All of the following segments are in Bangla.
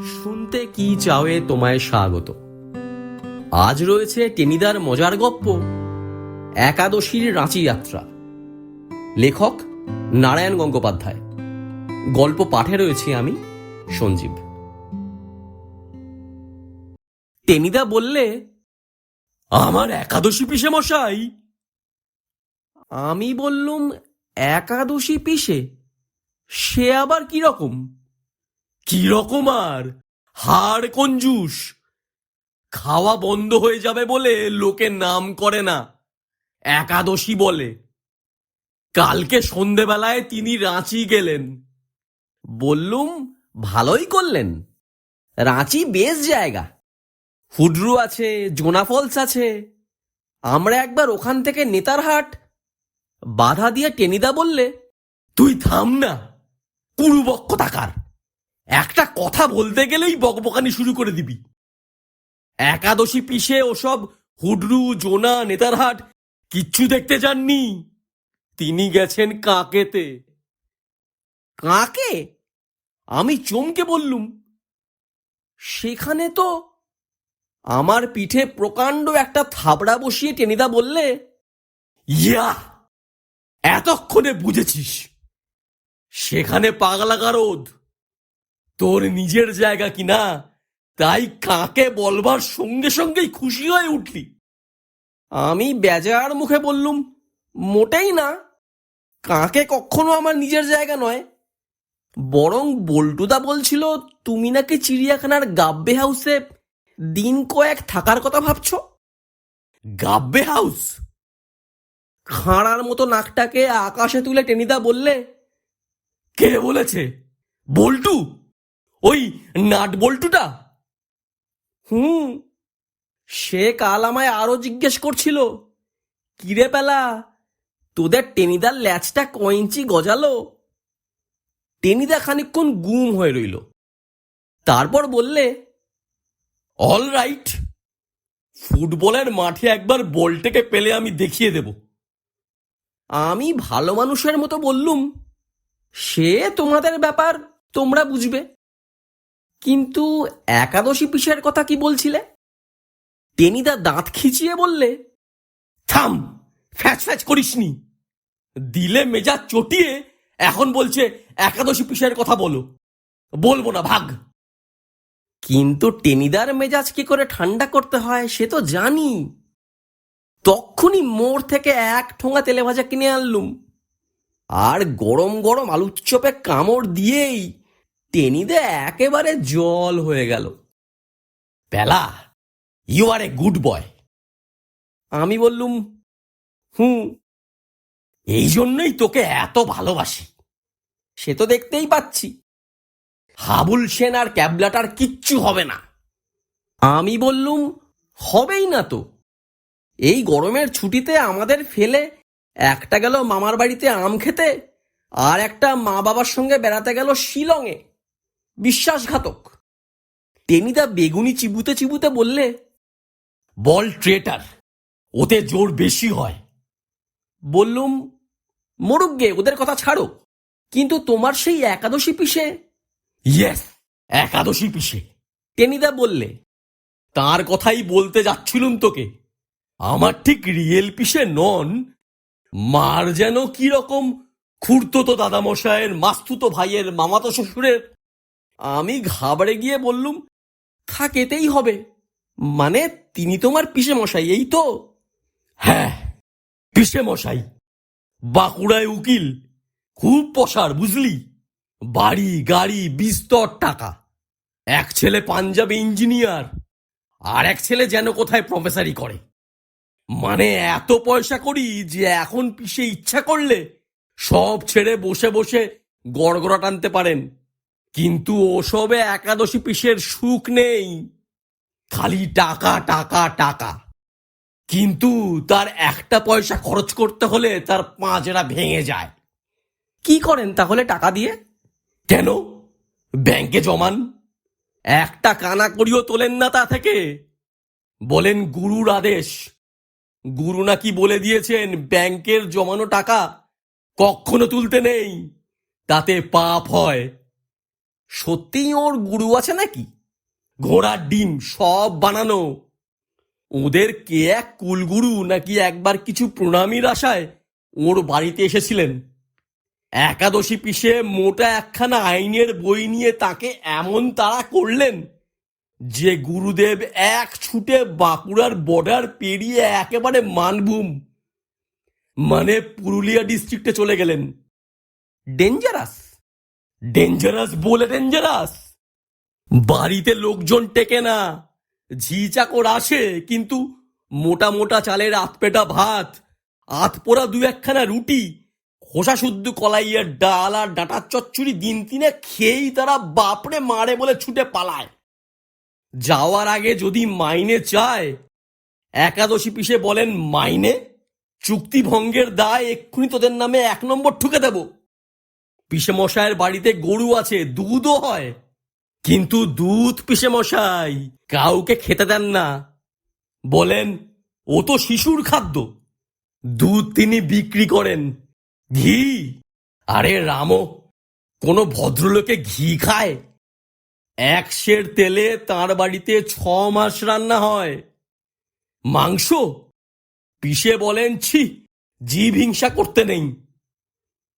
শুনতে কি চাওয়ে তোমায় স্বাগত। আজ রয়েছে টেনিদার মজার গপ্প, একাদশীর রাঁচি যাত্রা। লেখক নারায়ণ গঙ্গোপাধ্যায়। গল্প পাঠে রয়েছি আমি, সঞ্জীব। টেনিদা বললে, আমার একাদশী পিসে মশাই। আমি বললুম, একাদশী পিসে? সে আবার কিরকম? কিরকম আর, হাড় কঞ্জুস। খাওয়া বন্ধ হয়ে যাবে বলে লোকে নাম করে না, একাদশী বলে। কালকে সন্ধেবেলায় তিনি রাঁচি গেলেন। বললুম, ভালোই করলেন। রাঁচি বেশ জায়গা, হুডরু আছে, জোনা ফলস আছে। আমরা একবার ওখান থেকে নেতারহাট। বাধা দিয়ে টেনিদা বললে, তুই থাম না, কুরুবক্ষ টাকার। একটা কথা বলতে গেলেই বকবকানি শুরু করে দিবি। একাদশী পিসে ওসব হুডরু, জোনা, নেতারহাট কিচ্ছু দেখতে যাননি। তিনি গেছেন কাকেতে। কাকে? আমি চমকে বললুম, সেখানে তো। আমার পিঠে প্রকাণ্ড একটা থাবড়া বসিয়ে টেনিদা বললে, ইয়া, এতক্ষণে বুঝেছিস। সেখানে পাগলা গারদ। তোর নিজের জায়গা কিনা, তাই কাকে বলবার সঙ্গে সঙ্গেই খুশি হয়ে উঠলি। আমি বেজার মুখে বললুম, মোটেই না, কাকে কখনো আমার নিজের জায়গা নয়। বরং বল্টুদা বলছিল, তুমি নাকি চিড়িয়াখানার গাব্বে হাউসে দিন কয়েক থাকার কথা ভাবছ। গাব্বে হাউস? খাঁড়ার মতো নাকটাকে আকাশে তুলে টেনিদা বললে, কে বলেছে? বল্টু? ওই নাট বল্টুটা? সে কাল আমায় আরো জিজ্ঞেস করছিল, কিরে পেলা, তোদের টেনিদার ল্যাচটা কইঞ্চি গজালো? টেনিদা খানিকক্ষণ গুম হয়ে রইল। তারপর বললে, অল রাইট, ফুটবলের মাঠে একবার বলটাকে পেলে আমি দেখিয়ে দেব। আমি ভালো মানুষের মতো বললুম, সে তোমাদের ব্যাপার, তোমরা বুঝবে। কিন্তু একাদশী পিসের কথা কি বলছিলে? টেনিদা দাঁত খিচিয়ে বললে, থাম, ফ্যাচ ফ্যাচ করিসনি। দিলে মেজাজ চটিয়ে এখন বলছে একাদশী পিসের কথা বলো। বলবো না, ভাগ। কিন্তু টেনিদার মেজাজ কি করে ঠান্ডা করতে হয় সে তো জানি। তক্ষুনি মোড় থেকে এক ঠোঙা তেলে ভাজা কিনে আনলুম, আর গরম গরম আলুর চপে কামড় দিয়েই টেনিদা একেবারে জল হয়ে গেল। পেলা, you R a good boy. আমি বললুম, এই জন্যই তোকে এত ভালোবাসি। সে তো দেখতেই পাচ্ছি। হাবুল সেন আর ক্যাবলাটার কিচ্ছু হবে না। আমি বললুম, হবেই না তো। এই গরমের ছুটিতে আমাদের ফেলে একটা গেল মামার বাড়িতে আম খেতে, আর একটা মা বাবার সঙ্গে বেড়াতে গেল শিলংয়ে। বিশ্বাসঘাতক। টেনিদা বেগুনি চিবুতে চিবুতে বললে, বল ট্রেটার, ওতে জোর বেশি হয়। বললুম, মরুক গে, ওদের কথা ছাড়ো। কিন্তু তোমার সেই একাদশী পিসে? ইয়েস, একাদশী পিসে। টেনিদা বললে, তার কথাই বলতে যাচ্ছিলুম তোকে। আমার ঠিক রিয়েল পিসে নন, মার যেন কি রকম খুড়তো দাদামশায়ের মাস্তুতো ভাইয়ের মামাতো শ্বশুরের। আমি ঘাবড়ে গিয়ে বললুম, থাকেতেই হবে। মানে তিনি তোমার পিসে মশাই, এই তো? হ্যাঁ, পিসে মশাই। বাঁকুড়ায় উকিল, খুব পসার, বুঝলি। বাড়ি গাড়ি বিস্তর টাকা। এক ছেলে পাঞ্জাবে ইঞ্জিনিয়ার, আর এক ছেলে যেন কোথায় প্রফেসরি করে। মানে এত পয়সা করি যে এখন পিসে ইচ্ছা করলে সব ছেড়ে বসে বসে গড়গড়া টানতে পারেন। কিন্তু ওসবে একাদশী পিসের সুখ নেই, খালি টাকা টাকা টাকা। কিন্তু তার একটা পয়সা খরচ করতে হলে তার পাঁজরা ভেঙে যায়। কি করেন তাহলে টাকা দিয়ে? কেন, ব্যাংকে জমান। একটা কানা করিও তোলেন না তা থেকে। বলেন গুরুর আদেশ। গুরু নাকি বলে দিয়েছেন, ব্যাংকের জমানো টাকা কখনো তুলতে নেই, তাতে পাপ হয়। সত্যিই ওর গুরু আছে নাকি? ঘোড়ার ডিম সব বানানো। ওদের কে এক কুলগুরু নাকি একবার কিছু প্রণামীর আশায় ওর বাড়িতে এসেছিলেন। একাদশী পিষে মোটা একখানা আইনের বই নিয়ে তাকে এমন তাড়া করলেন যে গুরুদেব এক ছুটে বাঁকুড়ার বর্ডার পেরিয়ে একেবারে মানভূম মানে পুরুলিয়া ডিস্ট্রিক্টে চলে গেলেন। ডেঞ্জারাস, ডেঞ্জারাস বলে ডেঞ্জারাস। বাড়িতে লোকজন টেকে না, ঝি চাকর আসে, কিন্তু মোটা মোটা চালের আধপেটা ভাত, আধপোড়া দু একখানা রুটি, খোসা শুদ্ধ কলাইয়ের ডাল আর ডাঁটার চচ্চড়ি দিন তিনে খেয়েই তারা বাপরে মারে বলে ছুটে পালায়। যাওয়ার আগে যদি মাইনে চায়, একাদশী পিষে বলেন মাইনে, চুক্তি ভঙ্গের দায় এক্ষুনি তোদের নামে 1 নম্বর ঠুকে দেব। পিসে মশাইয়ের বাড়িতে গরু আছে, দুধও হয়, কিন্তু দুধ পিসে মশাই কাউকে খেতে দেন না। বলেন ও তো শিশুর খাদ্য। দুধ তিনি বিক্রি করেন। ঘি, আরে রামো, কোনো ভদ্রলোকে ঘি খায়? 1 সের তেলে তার বাড়িতে 6 মাস রান্না হয়। মাংস পিষে বলেন ছি, জীব হিংসা করতে নেই।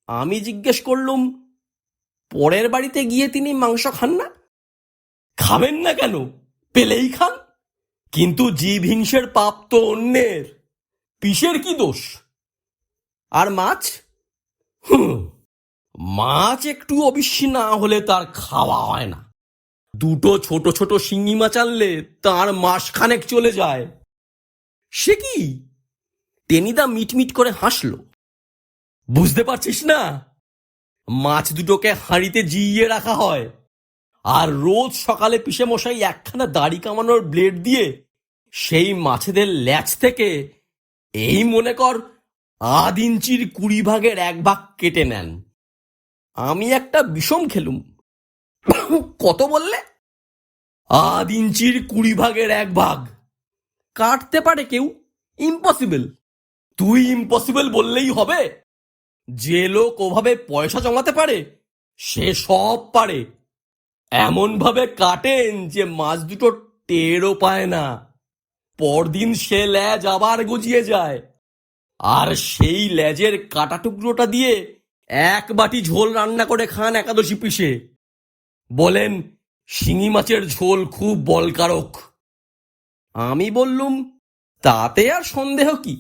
আমি জিজ্ঞেস করলুম, পরের বাড়িতে গিয়ে তিনি মাংস খান না? খাবেন না কেন, পেলেই খান। কিন্তু জীব হিংসের পাপ তো অন্যের, পিসের কি দোষ? আর মাছ? মাছ একটু অবিশ্বাসী না হলে তার খাওয়া হয় না। 2 ছোট ছোট শিঙি মাছ আনলে তার মাসখানেক চলে যায়। সে কি? টেনিদা মিটমিট করে হাসল। বুঝতে পারছিস না? মাছ দুটোকে হাঁড়িতে জিইয়ে রাখা হয়, আর রোজ সকালে পিসে মশাই একখানা দাড়ি কামানোর ব্লেড দিয়ে সেই মাছেদের ল্যাচ থেকে এই মনে কর 1/2 ইঞ্চির 20 ভাগের 1 ভাগ কেটে নেন। আমি একটা বিষম খেলুম। কত বললে? 1/2 ইঞ্চির 20 ভাগের 1 ভাগ। কাটতে পারে কেউ? ইম্পসিবল। তুই ইম্পসিবল বললেই হবে? যে লোক ওভাবে পয়সা জমাতে পারে সে সব পারে। এমন ভাবে কাটেন যে মাছ দুটো টেরও পায় না। পরদিন সে ল্যাজ আবার গজিয়ে যায়, আর সেই ল্যাজের কাটা টুকরোটা দিয়ে 1 বাটি ঝোল রান্না করে খান একাদশী পিষে। বলেন শিঙি মাছের ঝোল খুব বলকারক। আমি বললুম, তাতে আর সন্দেহ কি,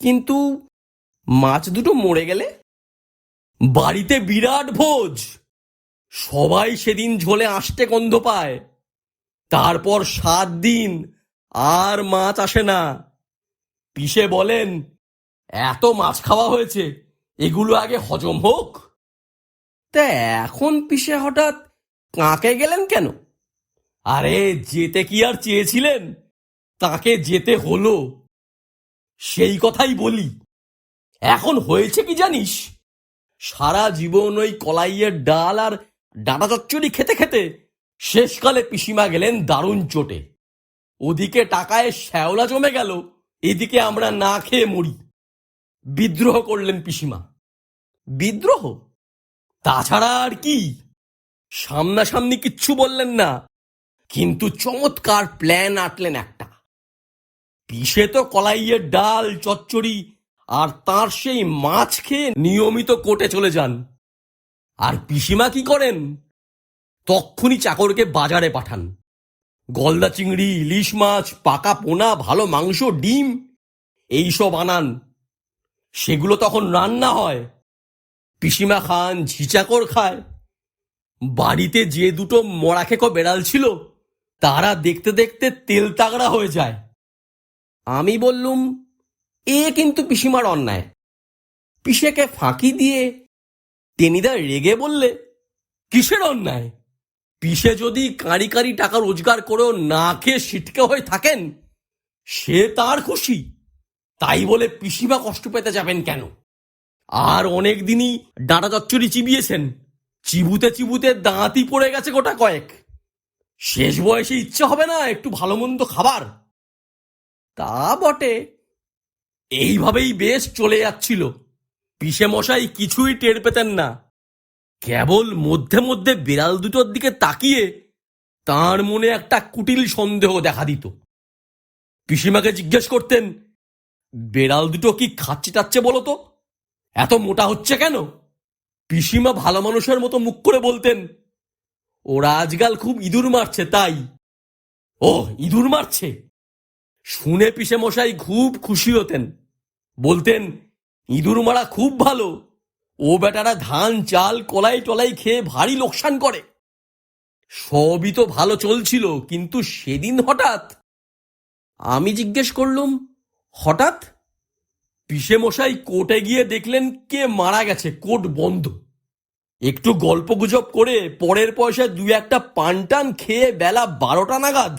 কিন্তু মাছ দুটো মরে গেলে? বাড়িতে বিরাট ভোজ, সবাই সেদিন ঝোলে আষ্টে গন্ধ পায়। তারপর 7 দিন আর মাছ আসে না। পিসে বলেন, এত মাছ খাওয়া হয়েছে, এগুলো আগে হজম হোক। তা এখন পিসে হঠাৎ কাঁকে গেলেন কেন? আরে যেতে কি আর চেয়েছিলেন, তাকে যেতে হলো, সেই কথাই বলি। এখন হয়েছে কি জানিস? সারা জীবন ওই কলাইয়ের ডাল আর ডাঁটা চচ্চড়ি খেতে খেতে শেষকালে পিসিমা গেলেন দারুণ চোটে। ওদিকে টাকায় শ্যাওলা জমে গেল, এদিকে আমরা না খেয়ে মরি। বিদ্রোহ করলেন পিসিমা। বিদ্রোহ? তাছাড়া আর কি? সামনাসামনি কিচ্ছু বললেন না, কিন্তু চমৎকার প্ল্যান আঁটলেন একটা। পিসে তো কলাইয়ের ডাল চচ্চড়ি আর তার সেই মাছ খেয়ে নিয়মিত কোর্টে চলে যান। আর পিসিমা কি করেন? তক্ষুনি চাকরকে বাজারে পাঠান। গলদা চিংড়ি, ইলিশ মাছ, পাকা পোনা, ভালো মাংস, ডিম এইসব আনান। সেগুলো তখন রান্না হয়, পিসিমা খান, ঝিচাকর খায়। বাড়িতে যে 2 মরাখেকো বেড়াল ছিল তারা দেখতে দেখতে তেল তাগড়া হয়ে যায়। আমি বললুম, এ কিন্তু পিসিমার অন্যায়। পিসেকে ফাঁকি দিয়ে টেনিদা রেগে বললে, কিসের অন্যায়? পিসে যদি কাঁড়ি কাঁড়ি টাকা রোজগার করেও না খেয়ে সিটকে হয়ে থাকেন, সে তার খুশি। তাই বলে পিসিমা কষ্ট পেতে যাবেন কেন? আর অনেক দিনই ডাঁটা চচ্চড়ি চিবিয়েছেন, চিবুতে চিবুতে দাঁতই পড়ে গেছে গোটা কয়েক। শেষ বয়সে ইচ্ছে হবে না একটু ভালো মন্দ খাবার? তা বটে। এইভাবেই বেশ চলে যাচ্ছিল। পিসে মশাই কিছুই টের পেতেন না। কেবল মধ্যে মধ্যে বিড়াল দুটোর দিকে তাকিয়ে তার মনে একটা কুটিল সন্দেহ দেখা দিত। পিসিমাকে জিজ্ঞেস করতেন, বেড়াল দুটো কি খাচ্ছে টাচ্ছে বলো তো, এত মোটা হচ্ছে কেন? পিসিমা ভালো মানুষের মতো মুখ করে বলতেন, ওরা আজকাল খুব ইঁদুর মারছে তাই। ও, ইঁদুর মারছে শুনে পিসে মশাই খুব খুশি হতেন। বলতেন, ইঁদুর মারা খুব ভালো, ও বেটারা ধান চাল কলাই টলাই খেয়ে ভারী লোকসান করে। সবই তো ভালো চলছিল, কিন্তু সেদিন হঠাৎ। আমি জিজ্ঞেস করলুম, হঠাৎ? পিসে মশাই কোর্টে গিয়ে দেখলেন কে মারা গেছে, কোর্ট বন্ধ। একটু গল্প গুজব করে পরের পয়সায় দু একটা পানটান খেয়ে বেলা 12টা নাগাদ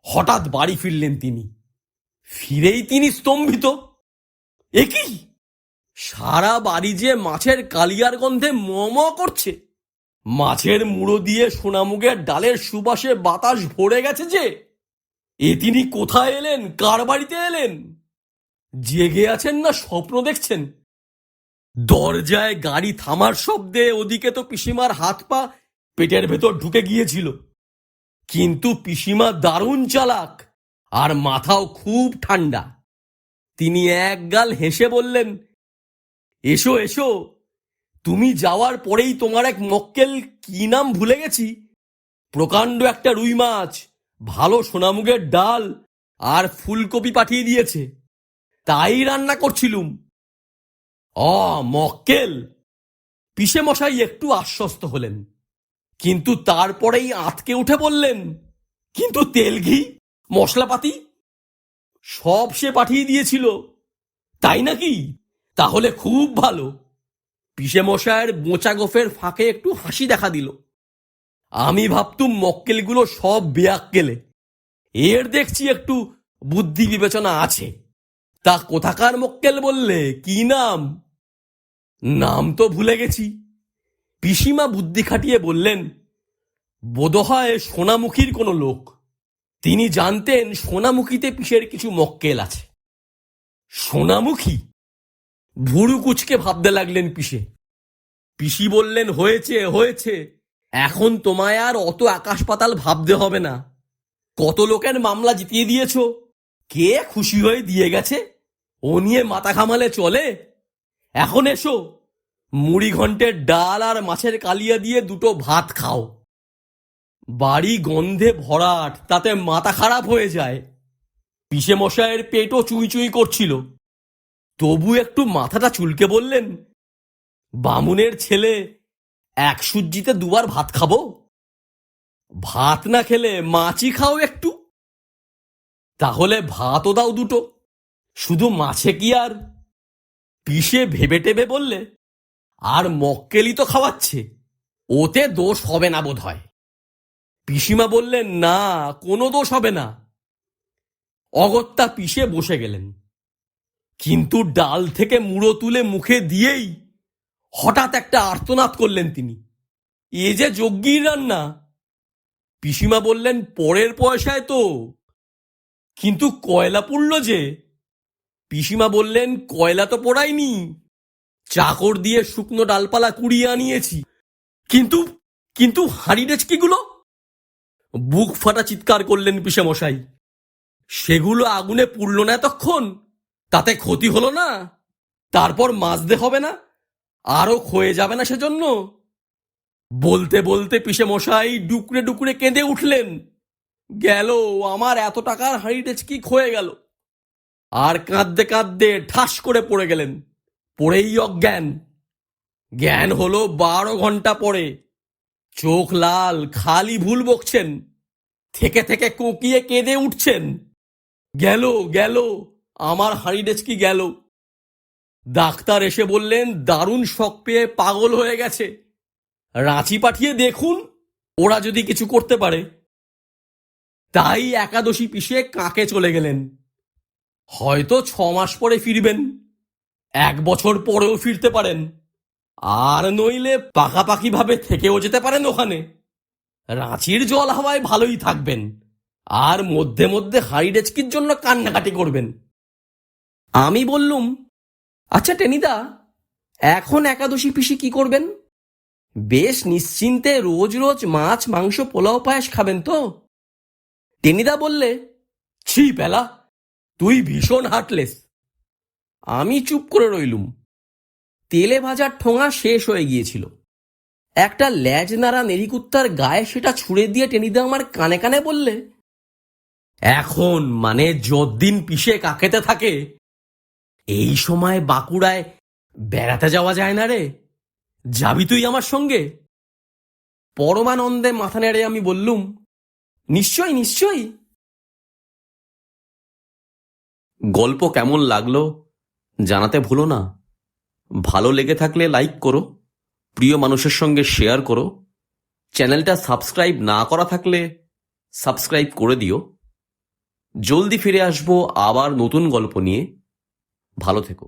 হঠাৎ বাড়ি ফিরলেন তিনি। ফিরেই তিনি স্তম্ভিত। এ কি, সারা বাড়ি যে মাছের কালিয়ার গন্ধে ম ম করছে। মাছের মুড়ো দিয়ে সোনামুগের ডালের সুবাসে বাতাস ভরে গেছে যে। এ তিনি কোথায় এলেন, কার বাড়িতে এলেন? জেগে আছেন না স্বপ্ন দেখছেন? দরজায় গাড়ি থামার শব্দে ওদিকে তো পিসিমার হাত পা পেটের ভেতর ঢুকে গিয়েছিল। কিন্তু পিসিমা দারুণ চালাক, আর মাথাও খুব ঠান্ডা। তিনি একগাল হেসে বললেন, এসো এসো, তুমি যাওয়ার পরেই তোমার এক মক্কেল, কি নাম ভুলে গেছি, প্রকাণ্ড একটা রুই মাছ, ভালো সোনামুগের ডাল আর ফুলকপি পাঠিয়ে দিয়েছে। তাই রান্না করছিলুম। মক্কেল? পিসে মশাই একটু আশ্বস্ত হলেন, কিন্তু তারপরেই আঁতকে উঠে বললেন, কিন্তু তেল ঘি মশলাপাতি সব সে পাঠিয়ে দিয়েছিল। তাই নাকি? তাহলে খুব ভালো। পিসে মশায়ের বোঁচা গোফের ফাঁকে একটু হাসি দেখা দিল। আমি ভাবতুম মক্কেলগুলো সব বেয়াক্কেলে, এর দেখছি একটু বুদ্ধি বিবেচনা আছে। তা কোথাকার মক্কেল বললে, কি নাম? নাম তো ভুলে গেছি। পিসিমা বুদ্ধি খাটিয়ে বললেন, বোধহয় সোনামুখীর কোনো লোক। তিনি জানতেন সোনামুখীতে পিসের কিছু মক্কেল আছে। সোনামুখী? ভুরু কুচকে ভাবতে লাগলেন পিসে। পিসি বললেন, হয়েছে হয়েছে, এখন তোমায় আর অত আকাশ পাতাল ভাবতে হবে না। কত লোকের মামলা জিতিয়ে দিয়েছ, কে খুশি হয়ে দিয়ে গেছে, ও নিয়ে মাথা ঘামালে চলে। এখন এসো, মুড়ি ঘন্টের ডাল আর মাছের কালিয়া দিয়ে দুটো ভাত খাও। বাড়ি গন্ধে ভরাট, তাতে মাথা খারাপ হয়ে যায়। পিসে মশাইয়ের পেটও চুই চুই করছিল, তবু একটু মাথাটা চুলকে বললেন, বামুনের ছেলে, এক সুজ্জিতে দুবার ভাত খাবো? ভাত না খেলে মাছই খাও একটু। তাহলে ভাতও দাও দুটো, শুধু মাছে কি আর? পিসে ভেবে টেবে বললে, আর মক্কেলই তো খাওয়াচ্ছে, ওতে দোষ হবে না বোধ হয়। পিসিমা বললেন, না, কোনো দোষ হবে না। অগত্যা পিসে বসে গেলেন, কিন্তু ডাল থেকে মুড়ো তুলে মুখে দিয়েই হঠাৎ একটা আর্তনাদ করলেন তিনি। এ যে যজ্ঞীর রান্না। পিসিমা বললেন, পরের পয়সায় তো, কিন্তু কয়লা পুড়ল যে। পিসিমা বললেন, কয়লা তো পোড়ায়নি, চাকর দিয়ে শুকনো ডালপালা কুড়িয়ে আনিয়েছি। কিন্তু কিন্তু হাঁড়ি ডেচকিগুলো? বুক ফাটা চিৎকার করলেন পিসে মশাই। সেগুলো আগুনে পুড়ল না এতক্ষণ, তাতে ক্ষতি হলো না? তারপর মাজতে হবে না, আরো ক্ষয়ে যাবে না সেজন্য? বলতে বলতে পিসে মশাই ডুকরে ডুকরে কেঁদে উঠলেন, গেল আমার এত টাকার হাঁড়ি ডেচকি ক্ষয়ে গেল। আর কাঁদতে কাঁদতে ঠাস করে পড়ে গেলেন, পড়েই অজ্ঞান। জ্ঞান হলো 12 ঘন্টা পরে। চোখ লাল, খালি ভুল বকছেন, থেকে থেকে কোকিয়ে কেঁদে উঠছেন, গেল গেল আমার হাঁড়ি ডেচকি গেল। ডাক্তার এসে বললেন, দারুণ শক পেয়ে পাগল হয়ে গেছে, রাঁচি পাঠিয়ে দেখুন, ওরা যদি কিছু করতে পারে। তাই একাদশী পিষে কাকে চলে গেলেন। হয়তো 6 মাস পরে ফিরবেন, 1 বছর পরেও ফিরতে পারেন, আর নইলে পাকাপাকি ভাবে থেকেও যেতে পারেন ওখানে। রাঁচির জল হাওয়ায় ভালোই থাকবেন, আর মধ্যে মধ্যে হাঁড়ি ডেচকির জন্য কান্নাকাটি করবেন। আমি বললুম, আচ্ছা টেনিদা, এখন একাদশী পিসি কি করবেন? বেশ নিশ্চিন্তে রোজ রোজ মাছ মাংস পোলাও পায়েস খাবেন তো? টেনিদা বললে, ছি পেলা, তুই ভীষণ হার্টলেস। আমি চুপ করে রইলুম। তেলে ভাজার ঠোঙা শেষ হয়ে গিয়েছিল। একটা ল্যাজ নাড়া নেড়িকুত্তার গায়ে সেটা ছুঁড়ে দিয়ে টেনিদা আমার কানে কানে বললে, এখন মানে যতদিন পিষে কাকেতে থাকে এই সময় বাঁকুড়ায় বেড়াতে যাওয়া যায় না রে, যাবি তুই আমার সঙ্গে? পরমানন্দে মাথা নেড়ে আমি বললুম, নিশ্চয়ই নিশ্চয়ই। গল্প কেমন লাগলো জানাতে ভুলো না। ভালো লেগে থাকলে লাইক করো, প্রিয় মানুষের সঙ্গে শেয়ার করো, চ্যানেলটা সাবস্ক্রাইব না করা থাকলে সাবস্ক্রাইব করে দিও। জলদি ফিরে আসবো আবার নতুন গল্প নিয়ে। ভালো থেকো।